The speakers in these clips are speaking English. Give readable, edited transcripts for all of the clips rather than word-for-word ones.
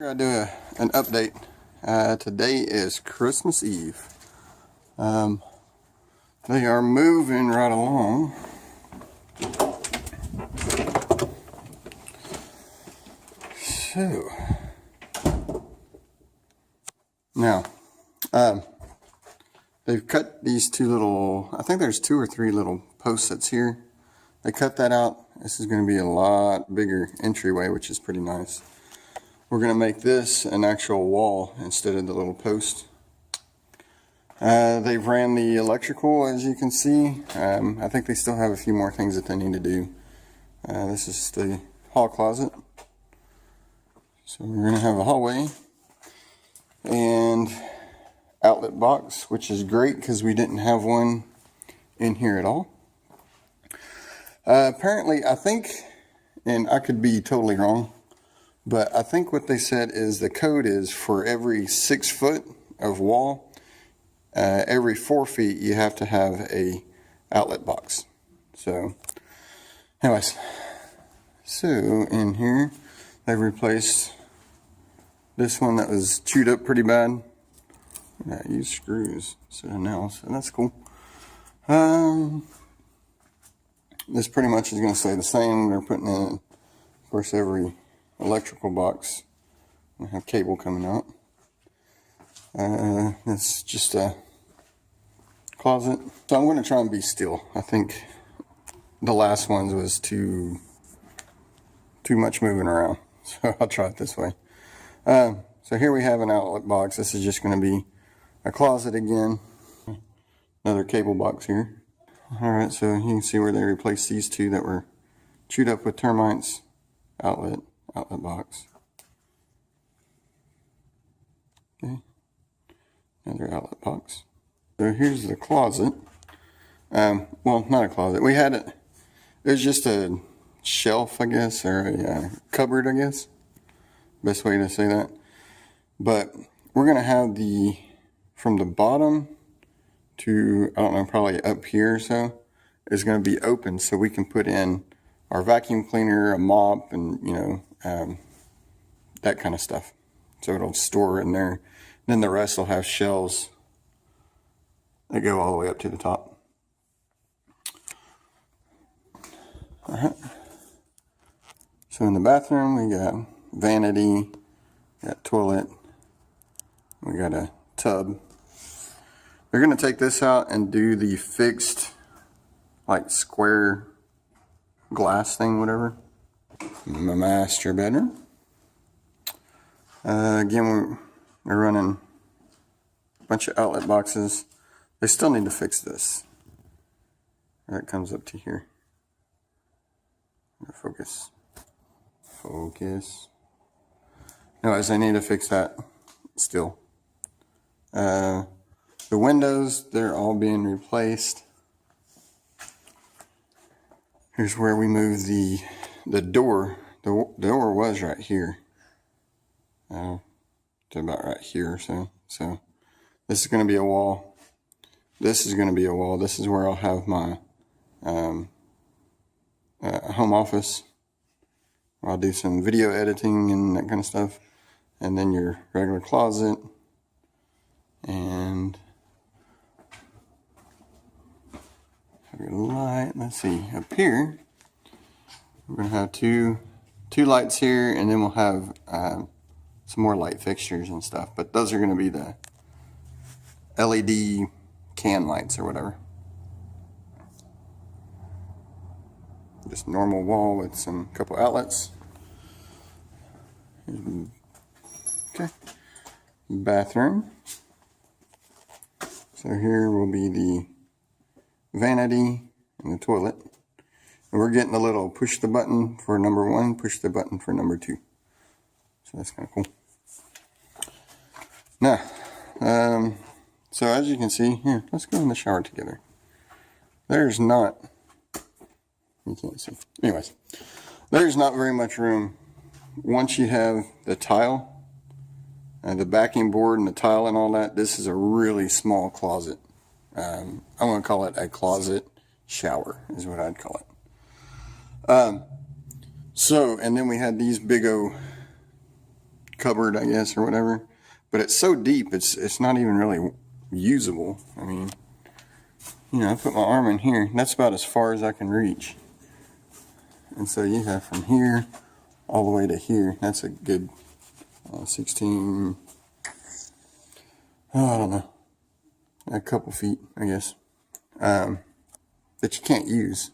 I'm gonna do an update. Today is Christmas Eve. They are moving right along. So now they've cut these two little, I think there's 2 or 3 little post-its here. They cut that out. This is going to be a lot bigger entryway, which is pretty nice. We're going to make this an actual wall instead of the little post. They've ran the electrical, as you can see. I think they still have a few more things that they need to do. This is the hall closet. So we're going to have a hallway and outlet box, which is great because we didn't have one in here at all. Apparently, I think, and I could be totally wrong, but I think what they said is the code is for every 6 foot of wall, every 4 feet you have to have a outlet box. So anyways, so in here they've replaced this one that was chewed up pretty bad. I use screws instead of nails, and that's cool. This pretty much is going to stay the same. They're putting in, of course, every electrical box. I have cable coming out. It's just a closet. So I'm going to try and be still. I think the last ones was too much moving around. So I'll try it this way. So here we have an outlet box. This is just going to be a closet again. Another cable box here. Alright, so you can see where they replaced these 2 that were chewed up with termites. Outlet box. Okay. Another outlet box. So here's the closet. Well, not a closet. We had it. It was just a shelf, I guess, or a cupboard, I guess. Best way to say that. But we're going to have the, from the bottom to, I don't know, probably up here or so, is going to be open so we can put in our vacuum cleaner, a mop, and, you know, that kind of stuff. So it'll store in there. Then the rest will have shelves that go all the way up to the top. Alright. So in the bathroom, we got vanity, we got toilet, we got a tub. They're going to take this out and do the fixed, like, square glass thing, whatever. My master bedroom. Again, we're running a bunch of outlet boxes. They still need to fix this. That comes up to here. Focus. Focus. Anyways, I need to fix that still. The windows, they're all being replaced. Here's where we move the door. The door was right here. To about right here or so. So this is going to be a wall. This is going to be a wall. This is where I'll have my home office. I'll do some video editing and that kind of stuff. And then your regular closet. And have your light. Let's see, up here we're going to have two lights here, and then we'll have some more light fixtures and stuff. But those are going to be the LED can lights or whatever. Just normal wall with some couple outlets. Okay. Bathroom. So here will be the vanity and the toilet. And we're getting a little push the button for number 1, push the button for number 2. So that's kind of cool. Now, so as you can see, here, let's go in the shower together. There's not, you can't see. Anyways, there's not very much room. Once you have the tile, and the backing board and the tile and all that, this is a really small closet. I want to call it a closet shower is what I'd call it. So, and then we had these big old cupboard, I guess, or whatever. But it's so deep, it's not even really usable. I mean, you know, I put my arm in here, and that's about as far as I can reach. And so you have from here all the way to here. That's a good 16, I don't know, a couple feet, I guess, that you can't use.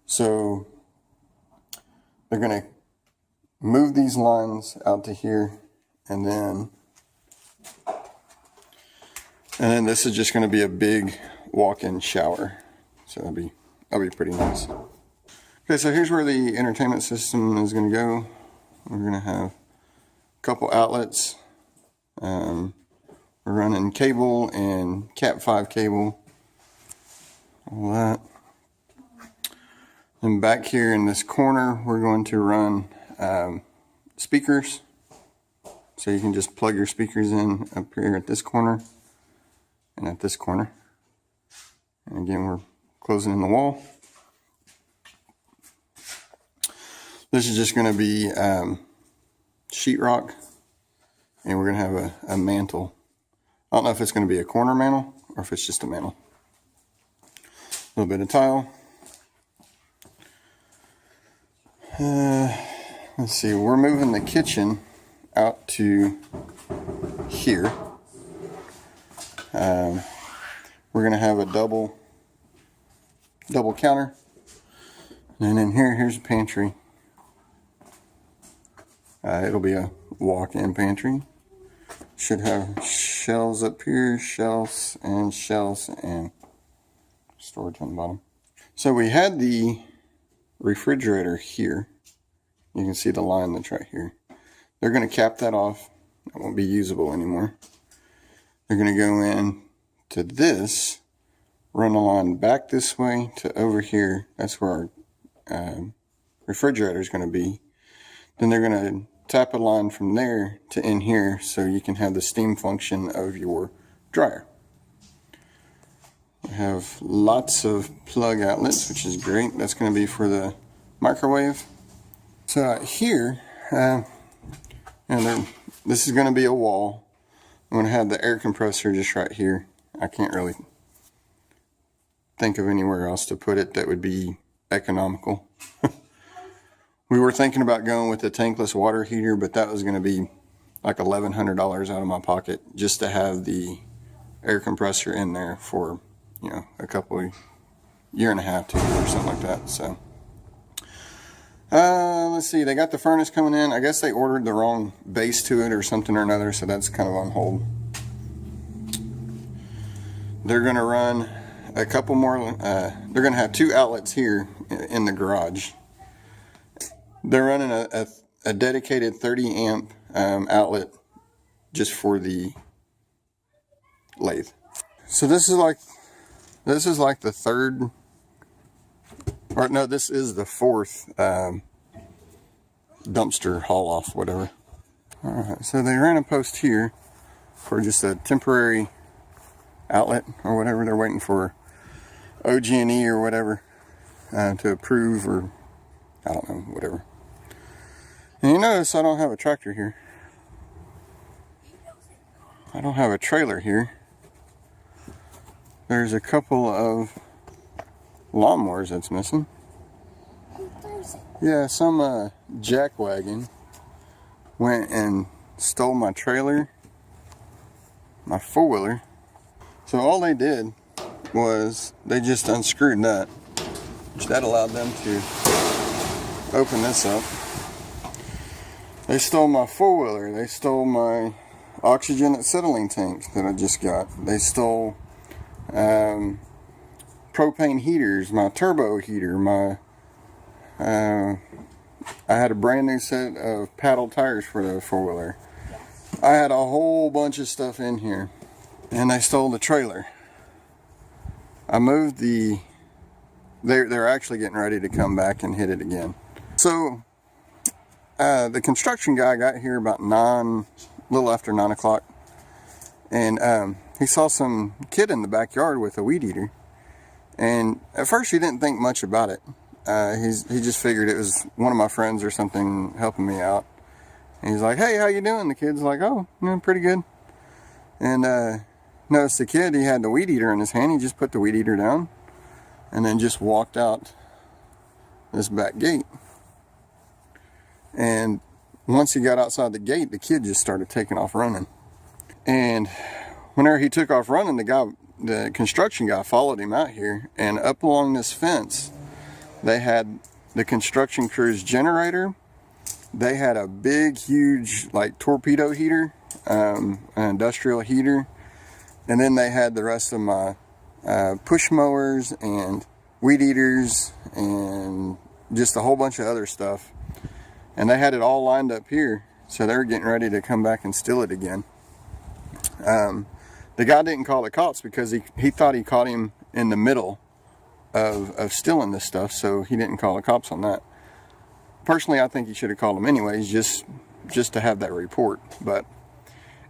So they're going to move these lines out to here, and then this is just going to be a big walk-in shower. So that'll be pretty nice. Okay, so here's where the entertainment system is going to go. We're going to have a couple outlets. We're running cable and Cat 5 cable. All that. And back here in this corner, we're going to run speakers. So you can just plug your speakers in up here at this corner and at this corner. And again, we're closing in the wall. This is just going to be sheetrock, and we're going to have a mantle. I don't know if it's going to be a corner mantle or if it's just a mantle. A little bit of tile. Let's see, we're moving the kitchen out to here. We're going to have a double counter. And then here's the pantry. It'll be a walk-in pantry. Should have shelves up here, shelves, and storage on the bottom. So we had the refrigerator here. You can see the line that's right here. They're going to cap that off. It won't be usable anymore. They're going to go in to this, run a line back this way to over here. That's where our refrigerator is going to be. Then they're going to tap a line from there to in here so you can have the steam function of your dryer. We have lots of plug outlets, which is great. That's going to be for the microwave. So out here, this is going to be a wall. I'm going to have the air compressor just right here. I can't really think of anywhere else to put it that would be economical. We were thinking about going with the tankless water heater, but that was going to be like $1,100 out of my pocket just to have the air compressor in there for, you know, a couple year and a half, 2 years, or something like that. So, let's see. They got the furnace coming in. I guess they ordered the wrong base to it or something or another, so that's kind of on hold. They're going to run a couple more. They're going to have 2 outlets here in the garage. They're running a dedicated 30 amp outlet just for the lathe. So this is like the third, or no, this is the 4th dumpster haul off, whatever. All right, so they ran a post here for just a temporary outlet or whatever. They're waiting for OG&E or whatever to approve, or I don't know, whatever. And you notice I don't have a tractor here. I don't have a trailer here. There's a couple of lawnmowers that's missing. Yeah, some jackwagon went and stole my trailer, my 4-wheeler. So all they did was they just unscrewed that, which that allowed them to open this up. They stole my 4-wheeler. They stole my oxygen acetylene tank that I just got. They stole propane heaters, my turbo heater, I had a brand new set of paddle tires for the 4-wheeler. I had a whole bunch of stuff in here, and they stole the trailer. I moved they're actually getting ready to come back and hit it again. So the construction guy got here about a little after 9 o'clock, and he saw some kid in the backyard with a weed eater. And at first he didn't think much about it. He just figured it was one of my friends or something helping me out. And he's like, hey, how you doing? The kid's like, oh, pretty good. And noticed the kid, he had the weed eater in his hand. He just put the weed eater down and then just walked out this back gate. And once he got outside the gate, the kid just started taking off running. And whenever he took off running, the construction guy followed him out here, and up along this fence, they had the construction crew's generator. They had a big, huge, like, torpedo heater, an industrial heater, and then they had the rest of my push mowers and weed eaters and just a whole bunch of other stuff. And they had it all lined up here, so they were getting ready to come back and steal it again. The guy didn't call the cops because he thought he caught him in the middle of stealing this stuff, so he didn't call the cops on that. Personally, I think he should have called them anyways, just to have that report. But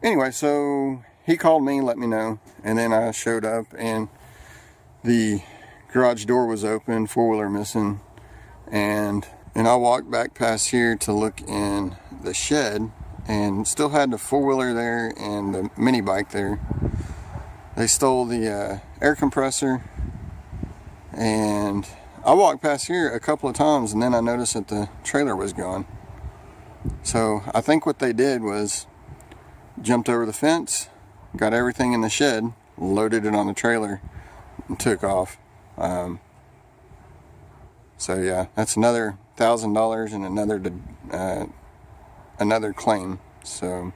anyway, so he called me, let me know, and then I showed up, and the garage door was open, four-wheeler missing, and I walked back past here to look in the shed, and still had the four-wheeler there and the mini bike there. They stole the air compressor, and I walked past here a couple of times, and then I noticed that the trailer was gone. So I think what they did was jumped over the fence, got everything in the shed, loaded it on the trailer, and took off. So yeah, that's another $1,000 and another claim. So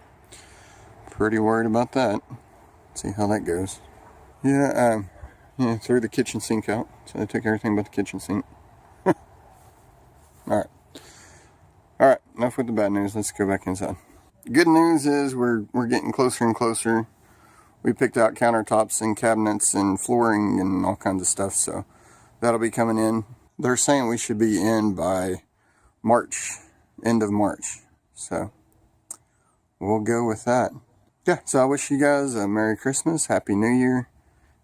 pretty worried about that. See how that goes. Yeah, threw the kitchen sink out, so they took everything but the kitchen sink. Alright, enough with the bad news. Let's go back inside. Good news is we're getting closer and closer. We picked out countertops and cabinets and flooring and all kinds of stuff, so that'll be coming in. They're saying we should be in by March, end of March, so we'll go with that. Yeah, so I wish you guys a Merry Christmas, Happy New Year,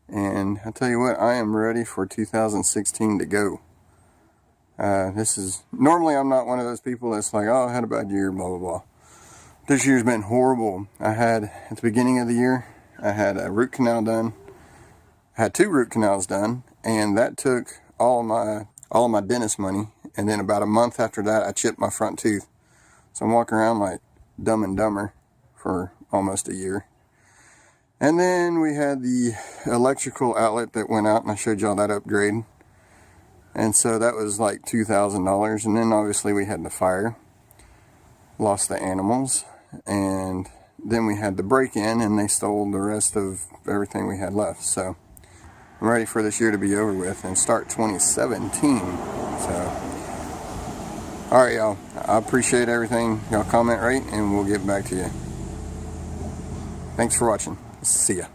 and I tell you what, I am ready for 2016 to go. Normally I'm not one of those people that's like, oh, I had a bad year, blah, blah, blah. This year's been horrible. I had, at the beginning of the year, I had a root canal done. I had 2 root canals done, and that took all of my dentist money, and then about a month after that, I chipped my front tooth. So I'm walking around like Dumb and Dumber for almost a year. And then we had the electrical outlet that went out, and I showed y'all that upgrade. And so that was like $2,000. And then obviously we had the fire, lost the animals, and then we had the break-in, and they stole the rest of everything we had left. So I'm ready for this year to be over with and start 2017. So, alright y'all, I appreciate everything. Y'all comment, rate, and we'll get back to you. Thanks for watching. See ya.